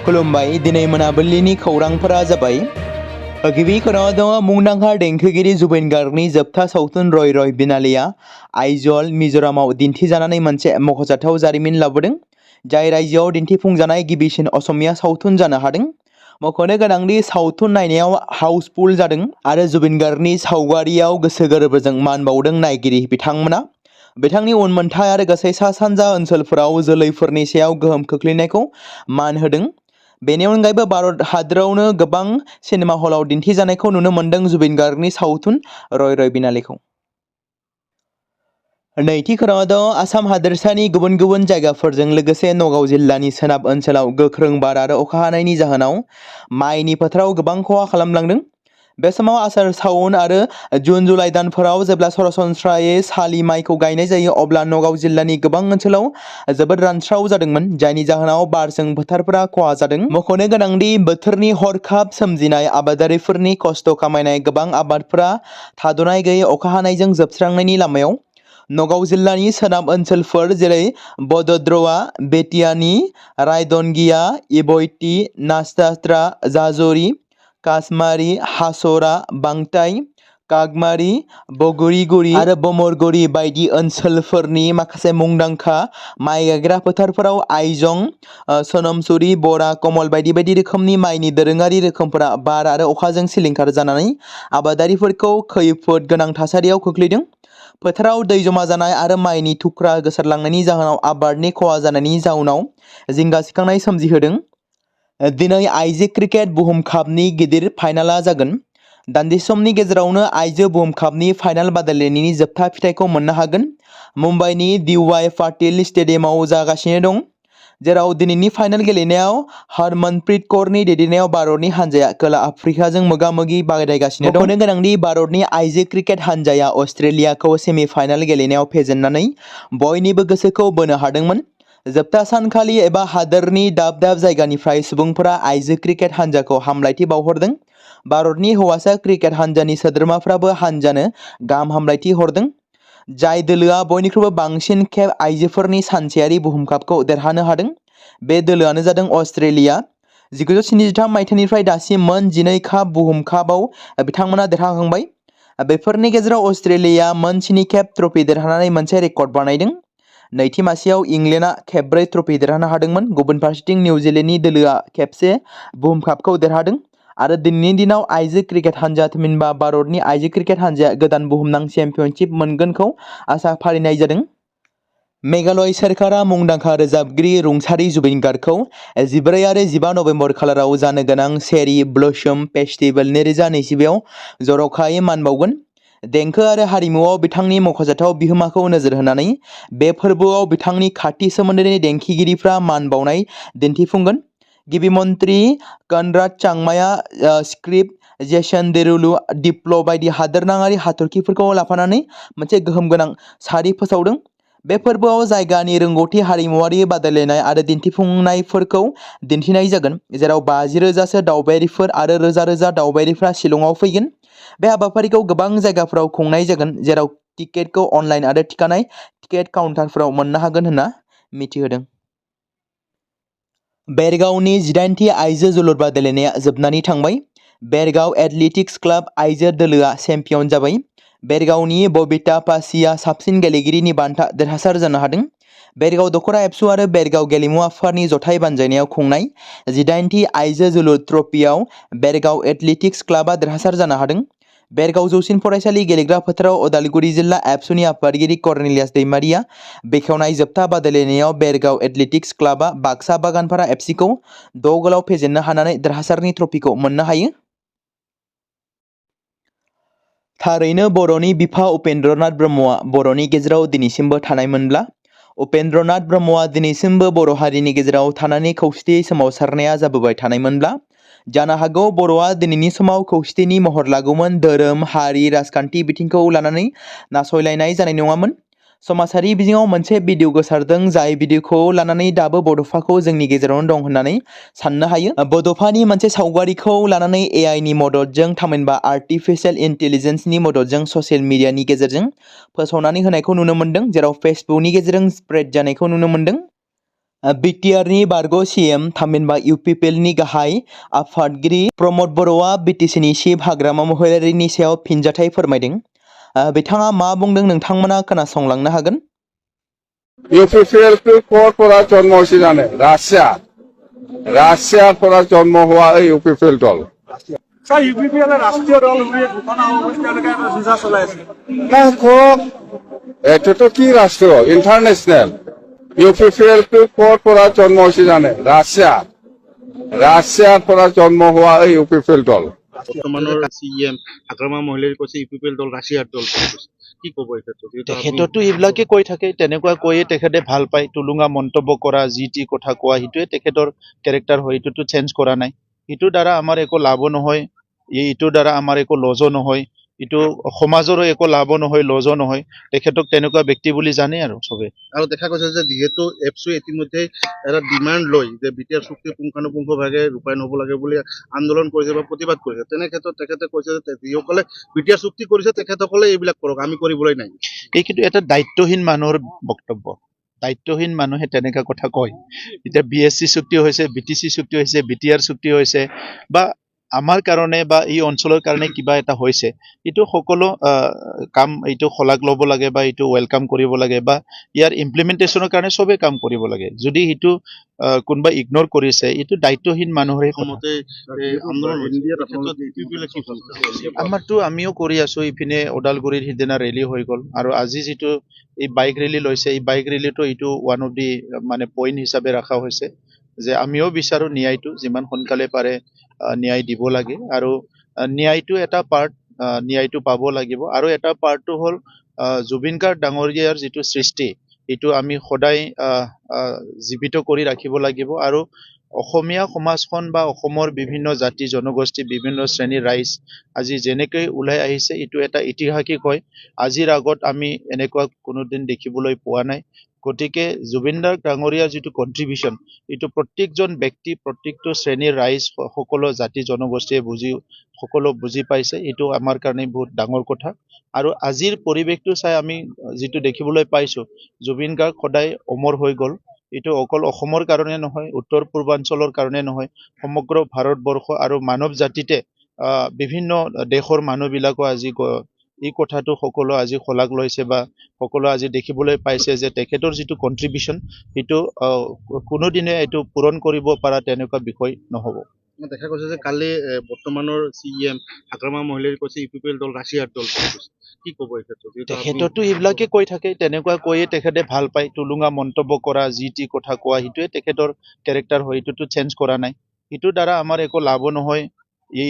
खुलुमबाय दिनै मोनाबिलिनि खौरांफोरा जाबाय गिबि खोनादों मुंदांखा देंखोगिरि जुबिन गार्गनि जोबथा सावथुन रय रय बिनालेया आइजल मिजोरामाव दिन्थिजानानै मोनसे मख'जाथाव जारिमिन लाबोदों जाय रायजोआव दिन्थिफुंजानाय गिबिसिन असमिया सावथुन जानो हादों। मख'नो गोनांदि सावथुन नायनायाव हाउसफुल जादों आरो जुबिन गार्गनि सावगारियाव गोसो गोरबोजों मान बावदों नायगिरि बिथांमोना। बिथांनि उनमोनथाय आरो गासै सा सानजा ओनसोलफोराव जोलैफोरनि सायाव गोहोम खोख्लैनायखौ मान होदों। बेनि अनगायैबो भारत हादोरावनो गोबां सिनेमा हलाव दिन्थिजानायखौ नुनो मोन्दों जुबिन गार्गनि सावथुन रय रय बिनालेखौ। नैथि खोनादों आसाम हादोरसानि गुबुन गुबुन जायगाफोरजों लोगोसे नगाव जिल्लानि सोनाब ओनसोलाव गोख्रों बार आरो अखा हानायनि जाहोनाव माइनि फोथाराव गोबां खहा खालामलांदों। बे समाव आसार सावन आरो जुन जुलाइ दानफोराव जेब्ला सरासनस्रायै सालि माइखौ गायनाय जायो अब्ला नगाव जिल्लानि गोबां ओनसोलाव जोबोद रानस्राव जादोंमोन जायनि जाहोनाव बारजों फोथारफोरा खहा जादों। मख'नो गोनांदि बोथोरनि हरखाब सोमजिनाय आबादारिफोरनि खस्थ' खामायनाय गोबां आबादफोरा थाद'नाय गैयै अखा हानायजों जोबस्रांनायनि लामायाव। नगाव जिल्लानि सोनाब ओनसोलफोर जेरै बड'द्रआ बेटियानि रायदनगिया इबयटी नास्टात्रा जाजरी कासमारी हासरा बांटाई कागमारी बगुरिगुरि आरो बमरगुरि बायदि ओनसोलफोरनि माखासे मुंदांखा माइ गायग्रा फोथारफोराव आइजं सोनमसुरि बरा कमल बायदि बायदि रोखोमनि माइनि दोरोङारि रोखोमफोरा बार आरो अखाजों सिलिंखार जानानै आबादारिफोरखौ खैफोद गोनां थासारियाव खोख्लैदों। फोथाराव दै जमा जानाय आरो माइनि थुख्रा गोसारलांनायनि जाहोनाव आबादनि खहा जानायनि जाउनाव जिंगा सिखांनाय सोमजिहोदों। दिनै आइजो क्रिकेट बुहुम कापनि गिदिर फाइनाला जागोन। दान्दिसे समनि गेजेरावनो आइजो बुहुम कापनि फाइनाल बादायलायनायनि जोबथा फिथाइखौ मोननो हागोन। मुम्बाइनि DY पाटिल स्टेडियामाव जागासिनो दं, जेराव दिनैनि फाइनाल गेलेनायाव हरमनप्रीत कौरनि दैदेननायाव भारतनि हान्जाया खोला आफ्रिकाजों मोगा-मोगि बादायगासिनो दं। मख'नो गोनांदि भारतनि आइजो क्रिकेट हान्जाया अस्ट्रेलियाखौ सेमि-फाइनाल गेलेनायाव फेजेननानै बयनिबो गोसोखौ बोनो हादोंमोन। जोबथा सानखालि एबा हादोरनि दाब दाब जायगानिफ्राय सुबुंफोरा आइजो क्रिकेट हान्जाखौ हामलायथि बावहरदों। भारतनि हौवासा क्रिकेट हान्जानि सोद्रोमाफ्राबो हान्जानो गाहाम हामलायथि हरदों। जाय दोलोआ बयनिख्रुइबो बांसिन खेब आइजोफोरनि सानसेयारि बुहुम कापखौ देरहानो हादों बे दोलोआनो जादों अस्ट्रेलिया। 1973 मायथाइनिफ्राय दासिम मोन 12 काप बुहुम कापआव बिथांमोना देरहाखांबाय। बेफोरनि गेजेराव अस्ट्रेलिया मोन 7 खेब ट्रफी देरहानानै मोनसे रेकर्ड बानायदों। नैथि मासियाव इंलेन्डआ खेब4 ट्रफी देरहानो हादोंमोन। गुबुन फारसेथिं निउजिलेन्डनि दोलोआ खेबसे बुहुम कापखौ देरहादों आरो दिनैनि दिनाव आइजो क्रिकेट हान्जा थामहिनबा भारतनि आइजो क्रिकेट हान्जाया गोदान बुहुमनां चेम्पियनशिप मोनगोनखौ आसा फारिनाय जादों। मेघालय सोरखारा मुंदांखा रोजाबगिरि रुंसारि जुबिन गार्गखौ 14 आरो 15 नभेम्बर खालाराव जानो गोनां चेरी ब्लसम फेस्टिवल 2025 आव जर'खायै मान बावगोन। देंखो आरो हारिमुआव बिथांनि मख'जाथाव बिहोमाखौ नोजोर होनानै बे फोरबोआव बिथांनि खाथि सोमोन्दोनि देंखोगिरिफ्रा मान बावनाय दिन्थिफुंगोन। गिबि मन्त्रि कनराड चांमाया स्क्रिप्ट जेसन डेरुलु डिप्ल' बायदि हादोरनाङारि हाथरखिफोरखौ लाफानानै मोनसे गोहोम गोनां सारि फोसावदों। बे फोरबोआव जायगानि रोंग'थि हारिमुआरि बादायलायनाय आरो दिन्थिफुंनायफोरखौ दिन्थिनाय जागोन, जेराव 50,000सो दावबायारिफोर आरो रोजा रोजा दावबायारिफ्रा शिलंआव फैगोन। बे हाबाफारिखौ गोबां जायगाफोराव खुंनाय जागोन, जेराव टिकेटखौ अनलाइन आरो थिखानाय टिकेट काउन्टारफोराव मोननो हागोन होनना मिथिहोदों। बेरगावनि 18थि आइजो जोलुर बादायलायनाया जोबनानै थांबाय। बेरगाव एथलेटिक्स क्लाब आइजो दोलोआ चेम्पियन जाबाय। बेरगावनि बबिता पासीआ साबसिन गेलेगिरिनि बान्था देरहासार जानो हादों। बेरगाव दख'रा एबसु आरो बेरगाव गेलेमु आफादनि जथाय बानजायनायाव खुंनाय 18थि आइजो जोलुर ट्रफियाव बेरगाव एथलेटिक्स क्लाबा देरहासार जानो हादों। बेरगाव जौसिन फरायसालि गेलेग्रा फोथाराव उदालगुरि जिल्ला एबसुनि आफादगिरि कर्नेलियास दैमारिया बेखेवनाय जोबथा बादायलायनायाव बेरगाव एथलेटिक्स क्लाबा बाक्सा बागानपारा एफसिखौ 6 गलाव फेजेननो हानानै देरहासारनि ट्रफिखौ मोननो हायो। थारैनो बर'नि बिफा उपेन्द्रनाथ ब्रह्मआ बर'नि गेजेराव दिनैसिमबो थानायमोनब्ला उपेन्द्रनाथ ब्रह्मआ दिनैसिमबो बर' हारिनि गेजेराव थानानै खौसेथि सोमावसारनाया जाबोबाय थानायमोनब्ला जानो हागौ बर'आ दिनैनि समाव खौसेथिनि महर लागौमोन। धोरोम, हारि, राजखान्थि बिथिंखौ लानानै नासयलायनाय जानाय नङामोन। समाजारि बिजोङाव मोनसे भिडिअ गोसारदों, जाय भिडिअखौ लानानै दाबो बड'फाखौ जोंनि गेजेरावनो दं होननानै साननो हायो। बड'फानि मोनसे सावगारिखौ लानानै AI नि मददजों थामहिनबा आर्टिफिशियेल इन्टेलिजेन्सनि मददजों ससियेल मिडियानि गेजेरजों फोसावनानै होनायखौ नुनो मोन्दों, जेराव फेसबुकनि गेजेरजों स्प्रेड जानायखौ नुनो मोन्दों। बिटिआरनि बारग' सीएम थामहिनबा इउपिपिएलनि गाहाय आफादगिरि प्रमद बर'आ बिटिसिनि चिफ हाग्रामा महिलारिनि सायाव फिनजाथाय फोरमायदों। बिथाङा मा बुंदों नोंथांमोना खोनासंलांनो हागोन। ইউপিপিএলকে ক'ৰ পৰা জন্ম হৈছে জানে? ৰাছিয়াৰ পৰা জন্ম হোৱা এই ইউপিপিএল দল। ইউপিপিএল ৰাষ্ট্ৰীয় দল বুলি ঘোষণা হৈ তেওঁলোকে যুঁজা চলাই আছে। এইটোতো কি ৰাষ্ট্ৰ? ইণ্টাৰনেশ্যনেল। ইউপিপিএলকে ক'ৰ পৰা জন্ম হৈছে জানে? ৰাছিয়াৰ পৰা জন্ম হোৱা এই ইউপিপিএল দল। বৰ্তমানৰ চিএম হাগ্ৰামা মহিলাৰী কৈছে ইউপিপিএল দল ৰাছিয়াৰ দল। কি ক'ব এই ক্ষেত্ৰত? তেখেততো এইবিলাকে কৈ থাকে, তেনেকুৱা কৈয়ে তেখেতে ভাল পায়। টুলুঙা মন্তব্য কৰা, যি টি কথা কোৱা, সেইটোৱে তেখেতৰ কেৰেক্টাৰ হয়। এইটোতো চেঞ্জ কৰা নাই। ইটোৰ দ্বাৰা আমাৰ একো লাভো নহয়, ইটোৰ দ্বাৰা আমাৰ একো লজো নহয়, ইটো সমাজৰো একো লাভো নহয়, লজো নহয়। তেখেতক তেনেকুৱা ব্যক্তি বুলি জানে আৰু চবে। আৰু দেখা গৈছে যে যিহেতু এপছুৱে ইতিমধ্যে এটা ডিমাণ্ড লয় যে বিটিআৰ চুক্তি পুংখানুপুংখভাৱে ৰূপায়ণ হ'ব লাগে বুলি আন্দোলন কৰিছে বা প্ৰতিবাদ কৰিছে। তেনে ক্ষেত্ৰত তেখেতে কৈছে যে যিসকলে বিটিআৰ চুক্তি কৰিছে তেখেতসকলে এইবিলাক কৰক, আমি কৰিবলৈ নাই। এই কিন্তু এটা দায়িত্বহীন মানুহৰ বক্তব্য। দায়িত্বহীন মানুহে তেনেকুৱা কথা কয়। এতিয়া বিএছচি চুক্তি হৈছে, বিটিচি চুক্তি হৈছে, বিটিআৰ চুক্তি হৈছে, বা আমাৰ কাৰণে বা এই অঞ্চলৰ কাৰণে কিবা এটা হৈছে, এইটো সকলো কাম এইটো শলাগ ল'ব লাগে বা এইটো ৱেলকাম কৰিব লাগে বা ইয়াৰ ইমপ্লিমেণ্টেশ্যনৰ কাৰণে চবেই কাম কৰিব লাগে। যদি সেইটো কোনোবা ইগনোৰ কৰিছে, এইটো দায়িত্বহীন মানুহৰে আমাৰতো আমিও কৰি আছো। ইপিনে ওদালগুৰিৰ সিদিনা ৰেলী হৈ গ'ল, আৰু আজি যিটো এই বাইক ৰেলী লৈছে, এই বাইক ৰেলীটো এইটো ওৱান অফ দি মানে পইণ্ট হিচাপে ৰখা হৈছে যে আমিও বিচাৰো ন্যায়টো যিমান সোনকালে পাৰে ন্যায় দিব লাগে, আৰু ন্যায়টো এটা পাৰ্ট, ন্যায়টো পাব লাগিব। আৰু এটা পাৰ্টটো হ'ল জুবিন গাৰ্গ ডাঙৰীয়াৰ যিটো সৃষ্টি, এইটো আমি সদায় জীৱিত কৰি ৰাখিব লাগিব। আৰু অসমীয়া সমাজখন বা অসমৰ বিভিন্ন জাতি জনগোষ্ঠী, বিভিন্ন শ্ৰেণীৰ ৰাইজ আজি যেনেকৈ ওলাই আহিছে, এইটো এটা ঐতিহাসিক হয়। আজিৰ আগত আমি এনেকুৱা কোনোদিন দেখিবলৈ পোৱা নাই। গতিকে জুবিন গাৰ্গ ডাঙৰীয়াৰ যিটো কণ্ট্ৰিবিউশ্যন, এইটো প্ৰত্যেকজন ব্যক্তি, প্ৰত্যেকটো শ্ৰেণীৰ ৰাইজ, সকলো জাতি জনগোষ্ঠীয়ে সকলো বুজি পাইছে। এইটো আমাৰ কাৰণে বহুত ডাঙৰ কথা। আৰু আজিৰ পৰিৱেশটো চাই আমি যিটো দেখিবলৈ পাইছো, জুবিন গাৰ্গ সদায় অমৰ হৈ গ'ল। এইটো অকল অসমৰ কাৰণে নহয়, উত্তৰ পূৰ্বাঞ্চলৰ কাৰণে নহয়, সমগ্ৰ ভাৰতবৰ্ষ আৰু মানৱ জাতিতে বিভিন্ন দেশৰ মানুহবিলাকো আজি এই কথাটো সকলো আজি শলাগ লৈছে বা সকলো আজি দেখিবলৈ পাইছে যে তেখেতৰ যিটো কণ্ট্ৰিবিউশ্যন, সেইটো কোনোদিনে এইটো পূৰণ কৰিব পৰা তেনেকুৱা বিষয় নহ'ব। দেখা গৈছে যে কালি বৰ্তমানৰ চিএম হাগ্ৰামা মহিলাৰী কৈছে ইউপিপিএল দল ৰাছিয়াৰ দল। কি ক'ব এই ক্ষেত্ৰত? তেখেততো এইবিলাকে কৈ থাকে, তেনেকুৱা কৈয়ে তেখেতে ভাল পায়। টুলুঙা মন্তব্য কৰা, যি টি কথা কোৱা, সেইটোৱে তেখেতৰ কেৰেক্টাৰ হয়। এইটোতো চেঞ্জ কৰা নাই। ইটোৰ দ্বাৰা আমাৰ একো লাভো নহয়,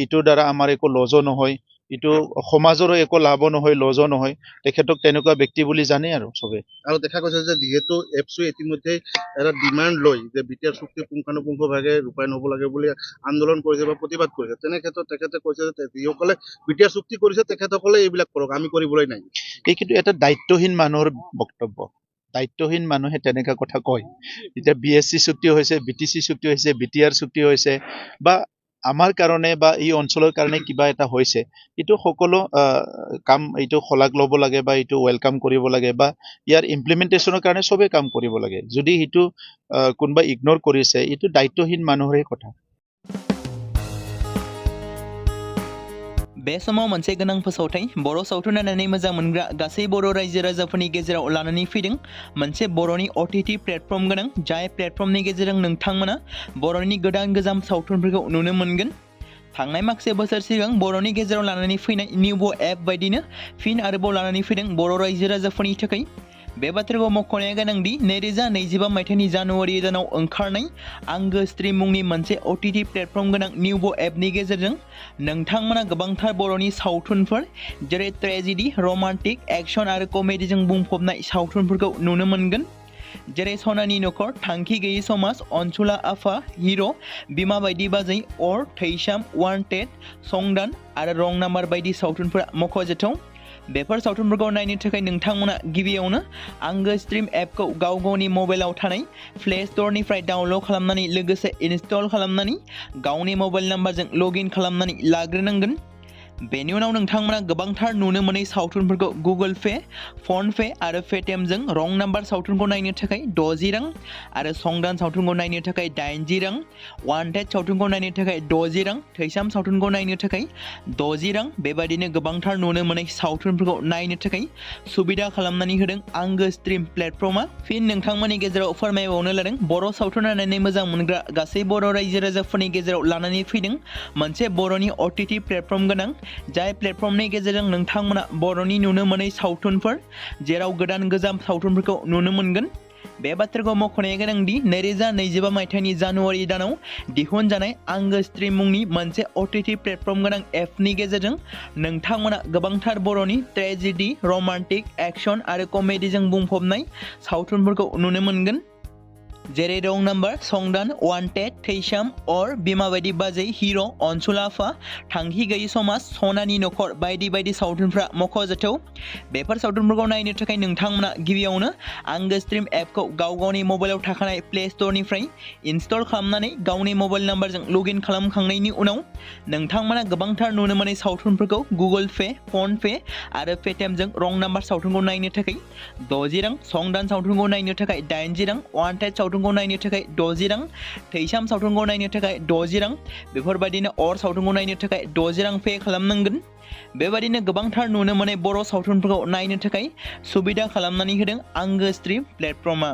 ইটোৰ দ্বাৰা আমাৰ একো লজো নহয়, ইটো সমাজৰো একো লাভো নহয়, লজো নহয়। তেখেতক তেনেকুৱা ব্যক্তি বুলি জানে আৰু চবে। আৰু দেখা গৈছে যে যিহেতু এপছুৱে ইতিমধ্যে এটা ডিমাণ্ড লয় যে বিটিআৰ চুক্তি পুংখানুপুংখভাৱে ৰূপায়ণ হ'ব লাগে বুলি আন্দোলন কৰিছে বা প্ৰতিবাদ কৰিছে। তেনে ক্ষেত্ৰত তেখেতে কৈছে যে যিসকলে বিটিআৰ চুক্তি কৰিছে তেখেতসকলে এইবিলাক কৰক, আমি কৰিবলৈ নাই। এই কিন্তু এটা দায়িত্বহীন মানুহৰ বক্তব্য। দায়িত্বহীন মানুহে তেনেকুৱা কথা কয়। এতিয়া বিএছচি চুক্তি হৈছে, বিটিচি চুক্তি হৈছে, বিটিআৰ চুক্তি হৈছে, বা আমাৰ কাৰণে বা এই অঞ্চলৰ কাৰণে কিবা এটা হৈছে, এইটো সকলো কাম এইটো শলাগ ল'ব লাগে বা এইটো ৱেলকাম কৰিব লাগে বা ইয়াৰ ইমপ্লিমেণ্টেশ্যনৰ কাৰণে চবেই কাম কৰিব লাগে। যদি সেইটো কোনোবা ইগনোৰ কৰিছে, এইটো দায়িত্বহীন মানুহৰে কথা। बे समाव मोनसे गोनां फोसावथाय बर' सावथुन नायनानै मोजां मोनग्रा गासै बर' रायजो राजाफोरनि गेजेराव लानानै फैदों मोनसे बर'नि OTT प्लेटफर्म गोनां, जाय प्लेटफर्मनि गेजेरजों नोंथांमोना बर'नि गोदान गोजाम सावथुनफोरखौ नुनो मोनगोन। थांनाय माखासे बोसोर सिगां बर'नि गेजेराव लानानै फैनाय निउबो एप बायदिनो फिन आरोबाव लानानै फैदों बर' रायजो राजाफोरनि थाखाय। बे बाथ्राखौ मख'नाया गोनांदि 2025 मायथाइनि जानुवारि दानाव ओंखारनाय आंगो स्ट्रीम मुंनि मोनसे OTT प्लेटफर्म गोनां निउबो एपनि गेजेरजों नोंथांमोना गोबांथार बर'नि सावथुनफोर जेरै ट्रेजेडी, रमान्टिक, एक्शन आरो कमेडीजों बुंफबनाय सावथुनफोरखौ नुनो मोनगोन। जेरै सनानि नखर, थांखि गैयै समाज, अनसुला आफा, हिर', बिमा बायदि बाजै, अर, थैसाम, वान्टेड, संदान आरो रं नाम्बार बायदि सावथुनफोरा मख'जाथाव। बेफोर सावथुनफोरखौ नायनो थाखाय नोंथांमोना गिबियावनो आंगो स्ट्रीम एपखौ गाव गावनि मबाइलाव थानाय प्ले स्ट'रनिफ्राय डाउनल'ड खालामनानै लोगोसे इनस्टल खालामनानै गावनि मबाइल नाम्बारजों लगइन खालामनानै लाग्रोनांगोन। बेनि उनाव नोंथांमोना गोबांथार नुनो मोनै सावथुनफोरखौ गुगोल पे, फन पे आरो पेटिएमजों रं नाम्बार सावथुनखौ नायनो थाखाय 60 रां आरो संदान सावथुनखौ नायनो थाखाय 80 रां, वान्टेड सावथुनखौ नायनो थाखाय 60 रां, थैसाम सावथुनखौ नायनो थाखाय 60 रां बेबादिनो गोबांथार नुनो मोनै सावथुनफोरखौ नायनो थाखाय सुबिदा खालामनानै होदों आंगो स्ट्रिम प्लेटफर्मा। फिन नोंथांमोननि गेजेराव फोरमायबावनो लादों बर' सावथुन नायनानै मोजां मोनग्रा गासै बर' रायजो राजाफोरनि गेजेराव लानानै फैदों मोनसे बर'नि OTT प्लेटफर्म गोनां, जाय प्लेटफर्मनि गेजेरजों नोंथांमोना बर'नि नुनो मोनै सावथुनफोर जेराव गोदान गोजाम सावथुनफोरखौ नुनो मोनगोन। बे बाथ्राखौ मख'नाया गोनांदि 2025 मायथाइनि जानुवारि दानाव दिहुनजानाय आंगो स्ट्रिम मुंनि मोनसे OTT प्लेटफर्म गोनां एपनि गेजेरजों नोंथांमोना गोबांथार बर'नि ट्रेजेडि, रमान्टिक, एक्शन आरो कमेडिजों बुंफबनाय सावथुनफोरखौ नुनो मोनगोन। जेरै रं नाम्बार, संदान, वान्टेड, थैसाम, अर, बिमा बायदि बाजै, हिर', अनसुला आफा, थांखि गैयि समाज, सनानि नखर बायदि बायदि सावथुनफ्रा मख'जाथाव। बेफोर सावथुनफोरखौ नायनो थाखाय नोंथांमोना गिबियावनो आंगो स्ट्रिम एपखौ गावनि मबाइलाव थाखानाय प्ले स्ट'रनिफ्राय इनस्टल खालामनानै गावनि मबाइल नाम्बारजों लगइन खालामखांनायनि उनाव नोंथांमोना गोबांथार नुनो मोनै सावथुनफोरखौ गुगोल पे, फन पे आरो पेटिएमजों रं नाम्बार सावथुनखौ नायनो थाखाय 60 रां, संदान सावथुनखौ नायनो थाखाय 80 रां, वान्टेड सावथुनखौ नायनो थाखाय 60 रां, थैसाम सावथुनखौ नायनो थाखाय 60 रां बेफोरबायदिनो अर सावथुनखौ नायनो थाखाय 60 रां पे खालामनांगोन। बेबायदिनो गोबांथार नुनो मोनै बर' सावथुनफोरखौ नायनो थाखाय सुबिदा खालामनानै होदों आंगो स्ट्रिम प्लेटफर्मा।